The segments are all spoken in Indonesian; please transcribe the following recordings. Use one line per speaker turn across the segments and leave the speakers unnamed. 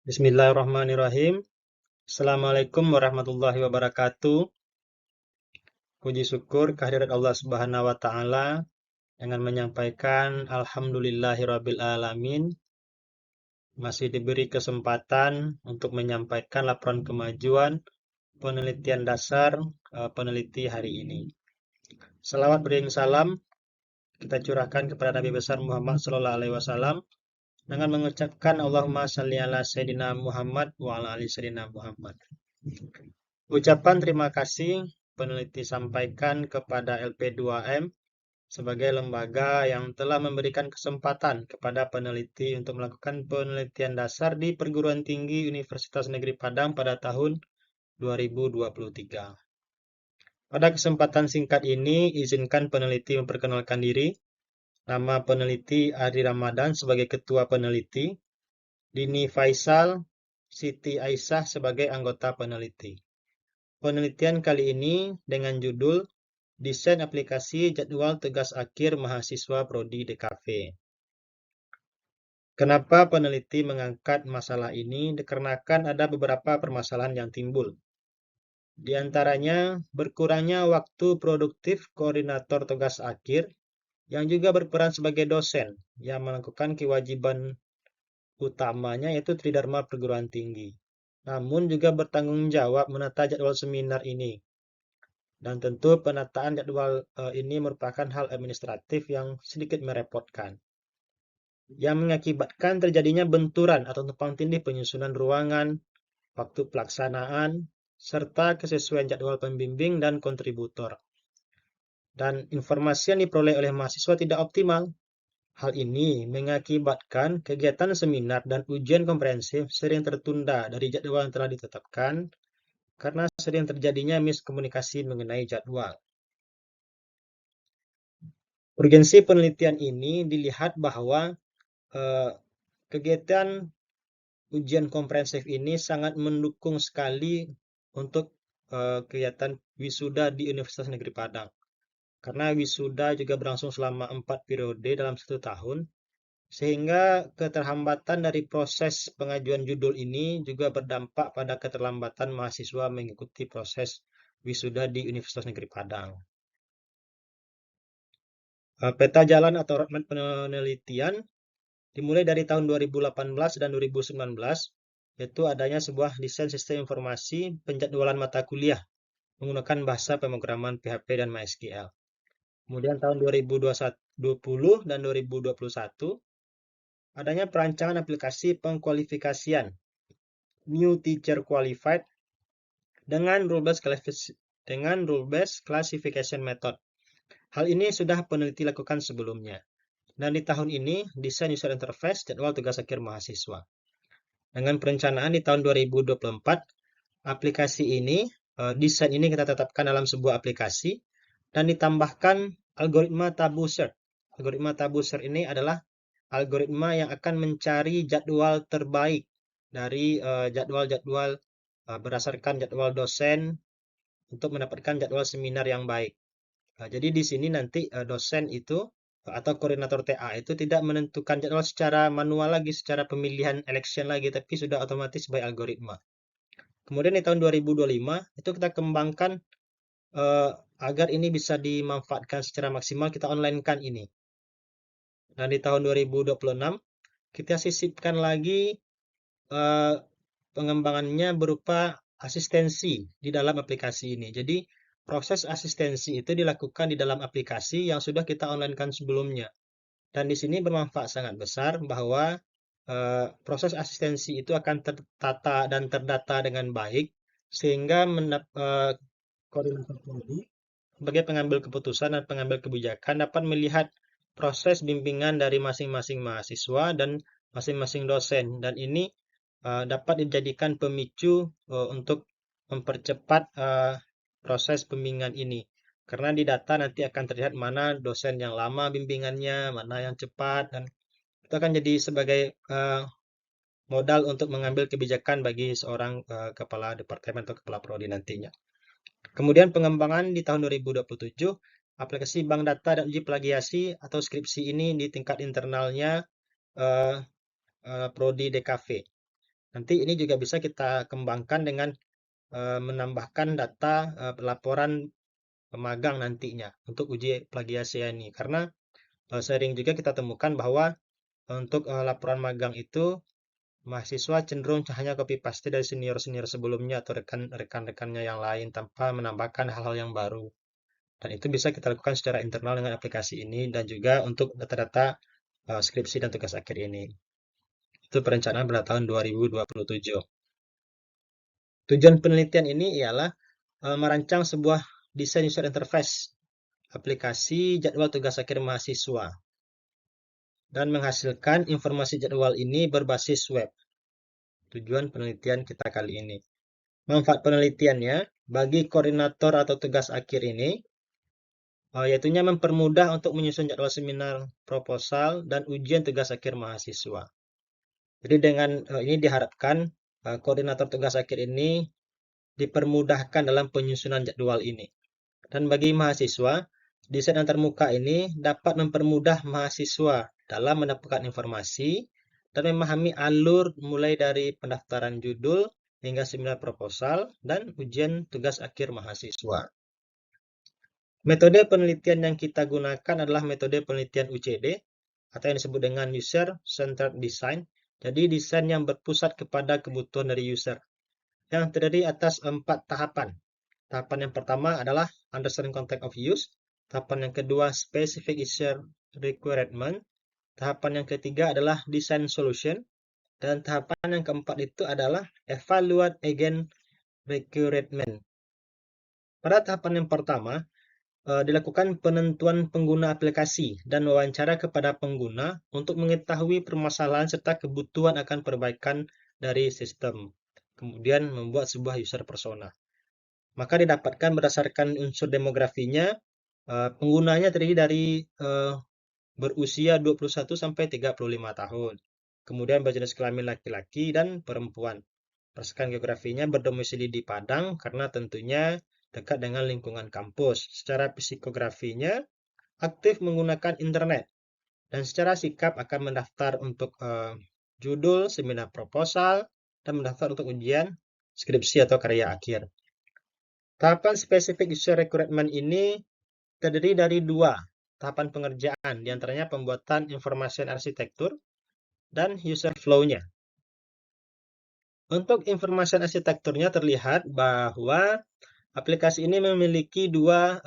Bismillahirrahmanirrahim. Assalamualaikum warahmatullahi wabarakatuh. Puji syukur kehadirat Allah Subhanahu wa Ta'ala dengan menyampaikan Alhamdulillahirabbil alamin. Masih diberi kesempatan untuk menyampaikan laporan kemajuan penelitian dasar peneliti hari ini. Selawat beriring salam kita curahkan kepada Nabi besar Muhammad sallallahu alaihi wasallam dengan mengucapkan Allahumma shalli ala sayyidina Muhammad wa ala ali sayyidina Muhammad. Ucapan terima kasih peneliti sampaikan kepada LP2M sebagai lembaga yang telah memberikan kesempatan kepada peneliti untuk melakukan penelitian dasar di perguruan tinggi Universitas Negeri Padang pada tahun 2023. Pada kesempatan singkat ini, izinkan peneliti memperkenalkan diri. Nama peneliti Ari Ramadan sebagai ketua peneliti, Dini Faisal, Siti Aisyah sebagai anggota peneliti. Penelitian kali ini dengan judul Desain Aplikasi Jadwal Tugas Akhir Mahasiswa Prodi DKV. Kenapa peneliti mengangkat masalah ini? Dikarenakan ada beberapa permasalahan yang timbul. Di antaranya, berkurangnya waktu produktif koordinator tugas akhir yang juga berperan sebagai dosen yang melakukan kewajiban utamanya yaitu Tridharma Perguruan Tinggi. Namun juga bertanggung jawab menata jadwal seminar ini. Dan tentu penataan jadwal ini merupakan hal administratif yang sedikit merepotkan. Yang mengakibatkan terjadinya benturan atau tumpang tindih penyusunan ruangan, waktu pelaksanaan, serta kesesuaian jadwal pembimbing dan kontributor. Dan informasi yang diperoleh oleh mahasiswa tidak optimal. Hal ini mengakibatkan kegiatan seminar dan ujian komprehensif sering tertunda dari jadwal yang telah ditetapkan karena sering terjadinya miskomunikasi mengenai jadwal. Urgensi penelitian ini dilihat bahwa kegiatan ujian komprehensif ini sangat mendukung sekali untuk kegiatan wisuda di Universitas Negeri Padang. Karena wisuda juga berlangsung selama 4 periode dalam 1 tahun, sehingga keterlambatan dari proses pengajuan judul ini juga berdampak pada keterlambatan mahasiswa mengikuti proses wisuda di Universitas Negeri Padang. Peta jalan atau roadmap penelitian dimulai dari tahun 2018 dan 2019, yaitu adanya sebuah desain sistem informasi penjadwalan mata kuliah menggunakan bahasa pemrograman PHP dan MySQL. Kemudian tahun 2020 dan 2021, adanya perancangan aplikasi pengkualifikasian New Teacher Qualified dengan rule-based classification method. Hal ini sudah peneliti lakukan sebelumnya. Dan di tahun ini, desain user interface jadwal tugas akhir mahasiswa. Dengan perencanaan di tahun 2024, aplikasi ini, desain ini kita tetapkan dalam sebuah aplikasi dan ditambahkan algoritma tabu search. Algoritma tabu search ini adalah algoritma yang akan mencari jadwal terbaik dari jadwal-jadwal berdasarkan jadwal dosen untuk mendapatkan jadwal seminar yang baik. Jadi di sini nanti dosen itu atau koordinator TA itu tidak menentukan jadwal secara manual lagi, secara pemilihan election lagi, tapi sudah otomatis by algoritma. Kemudian di tahun 2025 itu kita kembangkan agar ini bisa dimanfaatkan secara maksimal, kita online-kan ini. Dan di tahun 2026 kita sisipkan lagi pengembangannya berupa asistensi di dalam aplikasi ini. Jadi proses asistensi itu dilakukan di dalam aplikasi yang sudah kita online-kan sebelumnya. Dan di sini bermanfaat sangat besar bahwa proses asistensi itu akan tertata dan terdata dengan baik sehingga koordinator prodi sebagai pengambil keputusan dan pengambil kebijakan dapat melihat proses bimbingan dari masing-masing mahasiswa dan masing-masing dosen, dan ini dapat dijadikan pemicu untuk mempercepat proses pembimbingan ini. Karena di data nanti akan terlihat mana dosen yang lama bimbingannya, mana yang cepat, dan itu akan jadi sebagai modal untuk mengambil kebijakan bagi seorang kepala departemen atau kepala prodi nantinya. Kemudian pengembangan di tahun 2027, aplikasi bank data dan uji plagiasi atau skripsi ini di tingkat internalnya prodi DKV. Nanti ini juga bisa kita kembangkan dengan menambahkan data laporan pemagang nantinya untuk uji plagiasi ini. Karena sering juga kita temukan bahwa untuk laporan magang itu mahasiswa cenderung hanya copy paste dari senior-senior sebelumnya atau rekan-rekannya yang lain tanpa menambahkan hal-hal yang baru. Dan itu bisa kita lakukan secara internal dengan aplikasi ini dan juga untuk data-data skripsi dan tugas akhir ini. Itu perencanaan pada tahun 2027. Tujuan penelitian ini ialah merancang sebuah desain user interface aplikasi jadwal tugas akhir mahasiswa dan menghasilkan informasi jadwal ini berbasis web. Tujuan penelitian kita kali ini. Manfaat penelitiannya bagi koordinator atau tugas akhir ini, yaitunya mempermudah untuk menyusun jadwal seminar, proposal, dan ujian tugas akhir mahasiswa. Jadi dengan ini diharapkan koordinator tugas akhir ini dipermudahkan dalam penyusunan jadwal ini. Dan bagi mahasiswa, desain antarmuka ini dapat mempermudah mahasiswa dalam mendapatkan informasi dan memahami alur mulai dari pendaftaran judul hingga seminar proposal dan ujian tugas akhir mahasiswa. Metode penelitian yang kita gunakan adalah metode penelitian UCD atau yang disebut dengan User Centered Design. Jadi desain yang berpusat kepada kebutuhan dari user yang terdiri atas 4 tahapan. Tahapan yang pertama adalah Understanding Context of Use. Tahapan yang kedua Specific User Requirement. Tahapan yang ketiga adalah Design Solution. Dan tahapan yang keempat itu adalah Evaluate Against Requirement. Pada tahapan yang pertama, dilakukan penentuan pengguna aplikasi dan wawancara kepada pengguna untuk mengetahui permasalahan serta kebutuhan akan perbaikan dari sistem. Kemudian membuat sebuah user persona. Maka didapatkan berdasarkan unsur demografinya, penggunanya terdiri dari berusia 21 sampai 35 tahun. Kemudian berjenis kelamin laki-laki dan perempuan. Berdasarkan geografinya berdomisili di Padang karena tentunya dekat dengan lingkungan kampus. Secara psikografinya aktif menggunakan internet dan secara sikap akan mendaftar untuk judul seminar proposal dan mendaftar untuk ujian skripsi atau karya akhir. Tahapan Specific User Requirement ini terdiri dari 2 tahapan pengerjaan, diantaranya pembuatan information arsitektur dan user flow-nya. Untuk information arsitekturnya terlihat bahwa aplikasi ini memiliki 2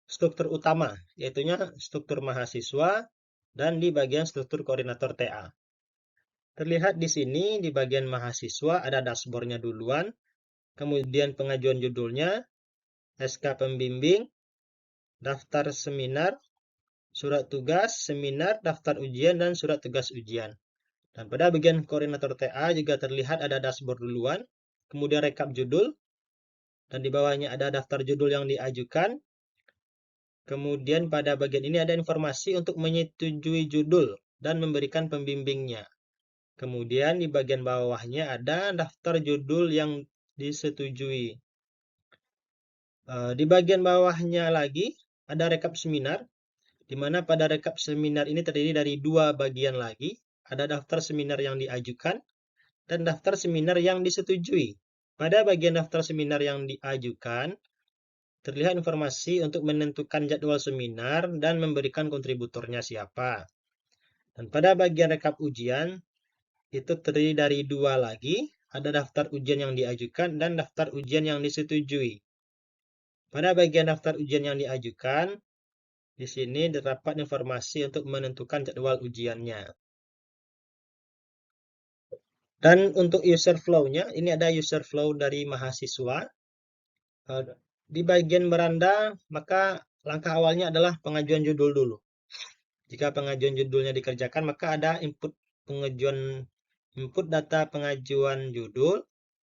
struktur utama, yaitu struktur mahasiswa dan di bagian struktur koordinator TA. Terlihat di sini di bagian mahasiswa ada dashboard-nya duluan, kemudian pengajuan judulnya, SK pembimbing, daftar seminar, surat tugas, seminar, daftar ujian, dan surat tugas ujian. Dan pada bagian koordinator TA juga terlihat ada dashboard duluan, kemudian rekap judul, dan di bawahnya ada daftar judul yang diajukan. Kemudian pada bagian ini ada informasi untuk menyetujui judul dan memberikan pembimbingnya. Kemudian di bagian bawahnya ada daftar judul yang disetujui. Di bagian bawahnya lagi ada rekap seminar, di mana pada rekap seminar ini terdiri dari 2 bagian lagi. Ada daftar seminar yang diajukan dan daftar seminar yang disetujui. Pada bagian daftar seminar yang diajukan, terlihat informasi untuk menentukan jadwal seminar dan memberikan kontributornya siapa. Dan pada bagian rekap ujian, itu terdiri dari 2 lagi, ada daftar ujian yang diajukan dan daftar ujian yang disetujui. Pada bagian daftar ujian yang diajukan, di sini terdapat informasi untuk menentukan jadwal ujiannya. Dan untuk user flow-nya, ini ada user flow dari mahasiswa. Di bagian beranda, maka langkah awalnya adalah pengajuan judul dulu. Jika pengajuan judulnya dikerjakan, maka ada input data pengajuan judul,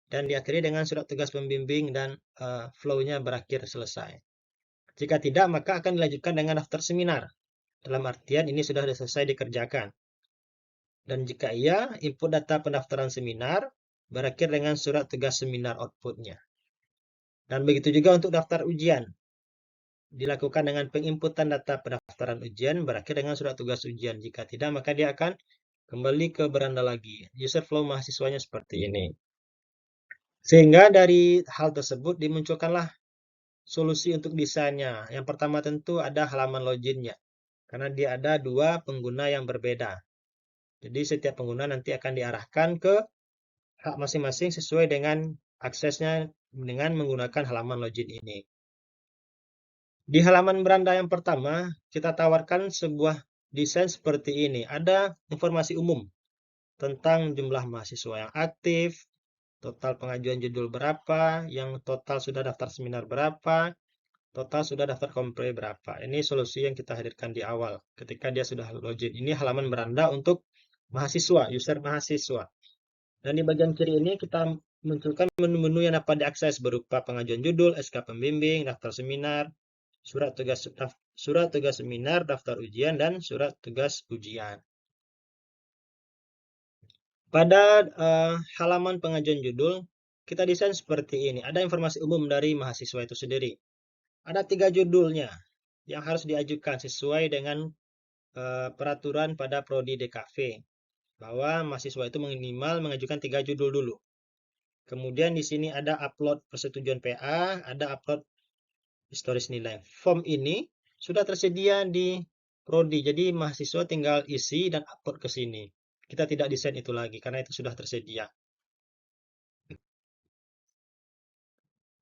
dan diakhiri dengan surat tugas pembimbing dan flow-nya berakhir selesai. Jika tidak, maka akan dilanjutkan dengan daftar seminar. Dalam artian ini sudah selesai dikerjakan. Dan jika iya, input data pendaftaran seminar berakhir dengan surat tugas seminar output-nya. Dan begitu juga untuk daftar ujian. Dilakukan dengan penginputan data pendaftaran ujian berakhir dengan surat tugas ujian. Jika tidak, maka dia akan kembali ke beranda lagi. User flow mahasiswanya seperti ini. Sehingga dari hal tersebut dimunculkanlah solusi untuk desainnya. Yang pertama tentu ada halaman loginnya, karena dia ada dua pengguna yang berbeda. Jadi setiap pengguna nanti akan diarahkan ke hak masing-masing sesuai dengan aksesnya dengan menggunakan halaman login ini. Di halaman beranda yang pertama, kita tawarkan sebuah desain seperti ini. Ada informasi umum tentang jumlah mahasiswa yang aktif, total pengajuan judul berapa, yang total sudah daftar seminar berapa, total sudah daftar kompre berapa. Ini solusi yang kita hadirkan di awal ketika dia sudah login. Ini halaman beranda untuk mahasiswa, user mahasiswa. Dan di bagian kiri ini kita munculkan menu-menu yang dapat diakses berupa pengajuan judul, SK pembimbing, daftar seminar, surat tugas seminar, daftar ujian, dan surat tugas ujian. Pada halaman pengajuan judul, kita desain seperti ini. Ada informasi umum dari mahasiswa itu sendiri. Ada 3 judulnya yang harus diajukan sesuai dengan peraturan pada Prodi DKV, bahwa mahasiswa itu minimal mengajukan 3 judul dulu. Kemudian di sini ada upload persetujuan PA, ada upload historis nilai. Form ini sudah tersedia di Prodi, jadi mahasiswa tinggal isi dan upload ke sini. Kita tidak desain itu lagi karena itu sudah tersedia.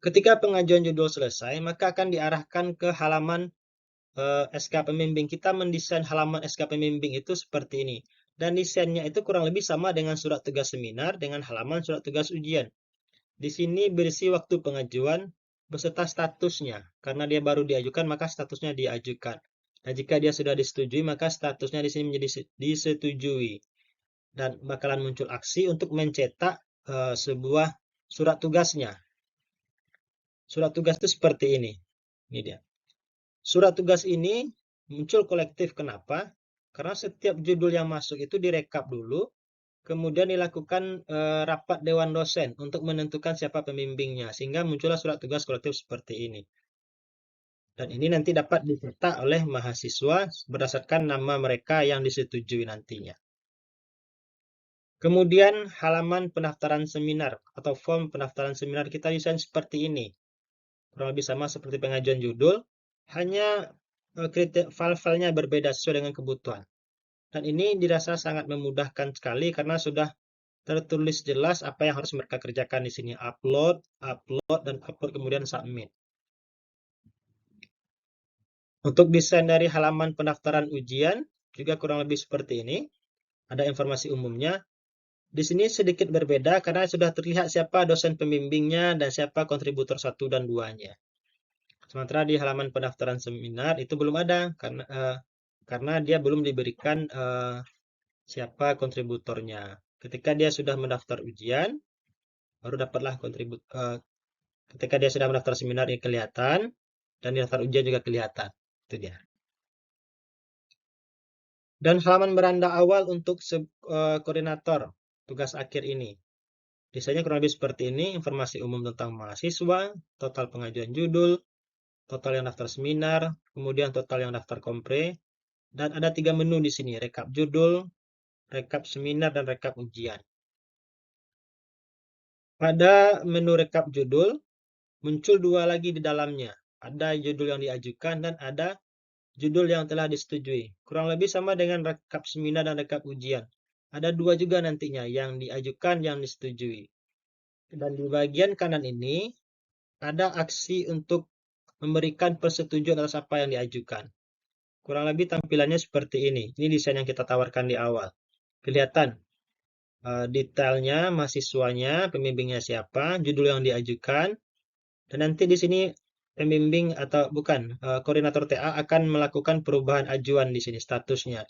Ketika pengajuan judul selesai, maka akan diarahkan ke halaman SK pembimbing. Kita mendesain halaman SK pembimbing itu seperti ini. Dan desainnya itu kurang lebih sama dengan surat tugas seminar dengan halaman surat tugas ujian. Di sini berisi waktu pengajuan beserta statusnya. Karena dia baru diajukan, maka statusnya diajukan. Dan jika dia sudah disetujui, maka statusnya di sini menjadi disetujui. Dan bakalan muncul aksi untuk mencetak sebuah surat tugasnya. Surat tugas itu seperti ini. Ini dia. Surat tugas ini muncul kolektif. Kenapa? Karena setiap judul yang masuk itu direkap dulu, kemudian dilakukan rapat dewan dosen untuk menentukan siapa pembimbingnya, sehingga muncullah surat tugas kolektif seperti ini. Dan ini nanti dapat dicetak oleh mahasiswa berdasarkan nama mereka yang disetujui nantinya. Kemudian halaman pendaftaran seminar atau form pendaftaran seminar kita desain seperti ini. Kurang lebih sama seperti pengajuan judul, hanya file-filenya berbeda sesuai dengan kebutuhan. Dan ini dirasa sangat memudahkan sekali karena sudah tertulis jelas apa yang harus mereka kerjakan di sini. Upload, dan upload kemudian submit. Untuk desain dari halaman pendaftaran ujian juga kurang lebih seperti ini. Ada informasi umumnya. Di sini sedikit berbeda karena sudah terlihat siapa dosen pembimbingnya dan siapa kontributor 1 dan 2-nya. Sementara di halaman pendaftaran seminar itu belum ada karena dia belum diberikan siapa kontributornya. Ketika dia sudah mendaftar ujian, baru dapatlah ketika dia sudah mendaftar seminar ini kelihatan, dan daftar ujian juga kelihatan. Itu dia. Dan halaman beranda awal untuk koordinator tugas akhir ini. Desainnya kurang lebih seperti ini, informasi umum tentang mahasiswa, total pengajuan judul, total yang daftar seminar, kemudian total yang daftar kompre, dan ada 3 menu di sini, rekap judul, rekap seminar, dan rekap ujian. Pada menu rekap judul, muncul 2 lagi di dalamnya. Ada judul yang diajukan dan ada judul yang telah disetujui. Kurang lebih sama dengan rekap seminar dan rekap ujian. Ada 2 juga nantinya, yang diajukan, yang disetujui. Dan di bagian kanan ini, ada aksi untuk memberikan persetujuan atas apa yang diajukan. Kurang lebih tampilannya seperti ini. Ini desain yang kita tawarkan di awal. Kelihatan detailnya, mahasiswanya, pembimbingnya siapa, judul yang diajukan, dan nanti di sini pembimbing atau bukan koordinator TA akan melakukan perubahan ajuan di sini statusnya.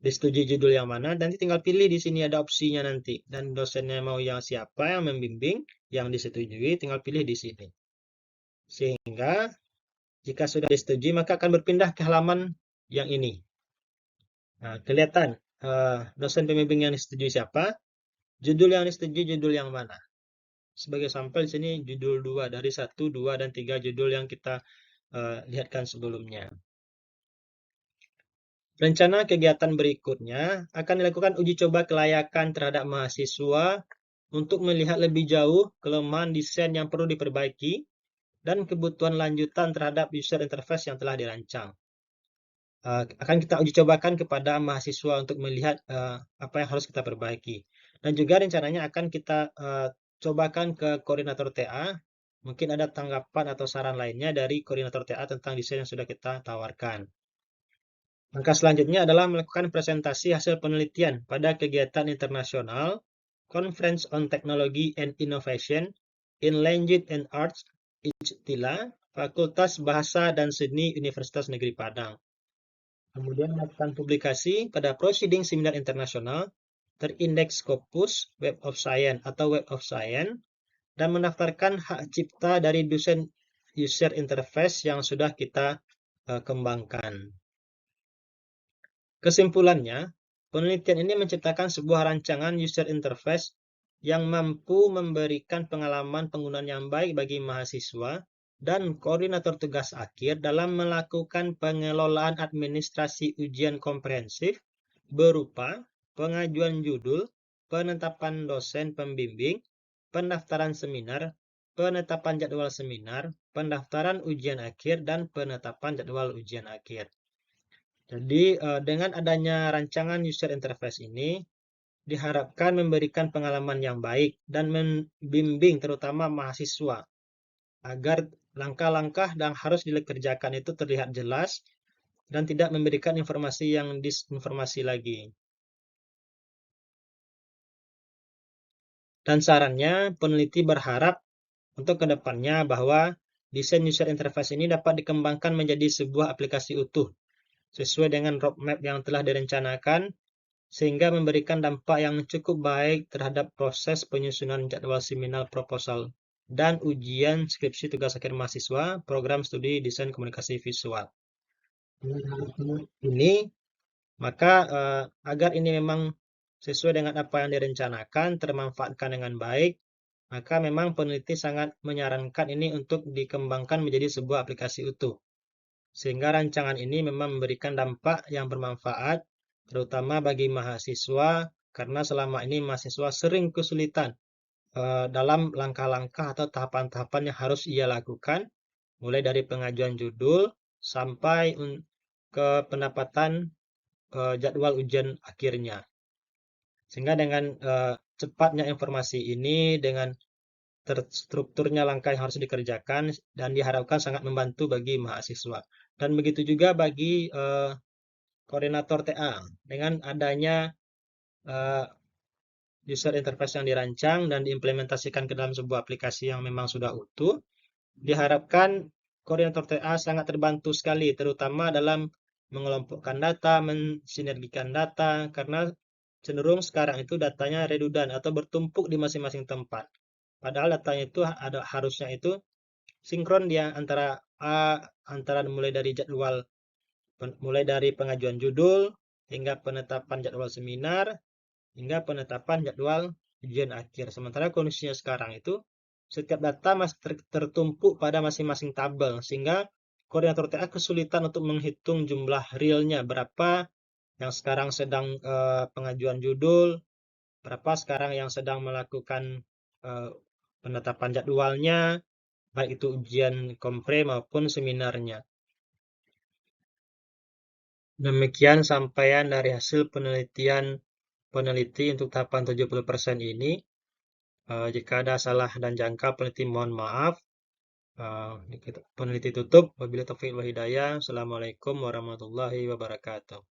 Disetujui judul yang mana, nanti tinggal pilih di sini ada opsinya nanti. Dan dosennya mau yang siapa yang membimbing, yang disetujui tinggal pilih di sini. Sehingga jika sudah disetujui maka akan berpindah ke halaman yang ini. Nah, kelihatan dosen pembimbing yang disetujui siapa, judul yang disetujui judul yang mana. Sebagai sampel di sini judul 2 dari 1, 2, dan 3 judul yang kita lihatkan sebelumnya. Rencana kegiatan berikutnya akan dilakukan uji coba kelayakan terhadap mahasiswa untuk melihat lebih jauh kelemahan desain yang perlu diperbaiki dan kebutuhan lanjutan terhadap user interface yang telah dirancang. Akan kita uji cobakan kepada mahasiswa untuk melihat apa yang harus kita perbaiki. Dan juga rencananya akan kita cobakan ke koordinator TA. Mungkin ada tanggapan atau saran lainnya dari koordinator TA tentang desain yang sudah kita tawarkan. Langkah selanjutnya adalah melakukan presentasi hasil penelitian pada kegiatan internasional Conference on Technology and Innovation in Language and Arts IJTILA, Fakultas Bahasa dan Seni Universitas Negeri Padang. Kemudian melakukan publikasi pada Proceeding Seminar Internasional terindeks Scopus Web of Science atau Web of Science dan mendaftarkan hak cipta dari desain user interface yang sudah kita kembangkan. Kesimpulannya, penelitian ini menciptakan sebuah rancangan user interface yang mampu memberikan pengalaman penggunaan yang baik bagi mahasiswa dan koordinator tugas akhir dalam melakukan pengelolaan administrasi ujian komprehensif berupa pengajuan judul, penetapan dosen pembimbing, pendaftaran seminar, penetapan jadwal seminar, pendaftaran ujian akhir, dan penetapan jadwal ujian akhir. Jadi, dengan adanya rancangan user interface ini, diharapkan memberikan pengalaman yang baik dan membimbing terutama mahasiswa agar langkah-langkah yang harus dikerjakan itu terlihat jelas dan tidak memberikan informasi yang disinformasi lagi. Dan sarannya, peneliti berharap untuk kedepannya bahwa desain user interface ini dapat dikembangkan menjadi sebuah aplikasi utuh sesuai dengan roadmap yang telah direncanakan sehingga memberikan dampak yang cukup baik terhadap proses penyusunan jadwal seminar proposal dan ujian skripsi tugas akhir mahasiswa program studi desain komunikasi visual. Ini maka agar ini memang sesuai dengan apa yang direncanakan, termanfaatkan dengan baik, maka memang peneliti sangat menyarankan ini untuk dikembangkan menjadi sebuah aplikasi utuh. Sehingga rancangan ini memang memberikan dampak yang bermanfaat, terutama bagi mahasiswa, karena selama ini mahasiswa sering kesulitan dalam langkah-langkah atau tahapan-tahapan yang harus ia lakukan, mulai dari pengajuan judul sampai ke pendapatan jadwal ujian akhirnya. Sehingga dengan cepatnya informasi ini, dengan terstrukturnya langkah yang harus dikerjakan dan diharapkan sangat membantu bagi mahasiswa. Dan begitu juga bagi koordinator TA. Dengan adanya user interface yang dirancang dan diimplementasikan ke dalam sebuah aplikasi yang memang sudah utuh, diharapkan koordinator TA sangat terbantu sekali, terutama dalam mengelompokkan data, mensinergikan data, karena cenderung sekarang itu datanya redundant atau bertumpuk di masing-masing tempat. Padahal datanya itu harusnya itu sinkron dia antara mulai dari jadwal, mulai dari pengajuan judul hingga penetapan jadwal seminar hingga penetapan jadwal ujian akhir. Sementara kondisinya sekarang itu setiap data masih tertumpuk pada masing-masing tabel sehingga koordinator TA kesulitan untuk menghitung jumlah realnya berapa yang sekarang sedang pengajuan judul, berapa sekarang yang sedang melakukan penetapan jadwalnya, baik itu ujian kompre maupun seminarnya. Demikian sampaian dari hasil penelitian peneliti untuk tahapan 70% ini. Jika ada salah dan jangka peneliti mohon maaf. Peneliti tutup. Wabillahi taufiq wal hidayah. Assalamualaikum warahmatullahi wabarakatuh.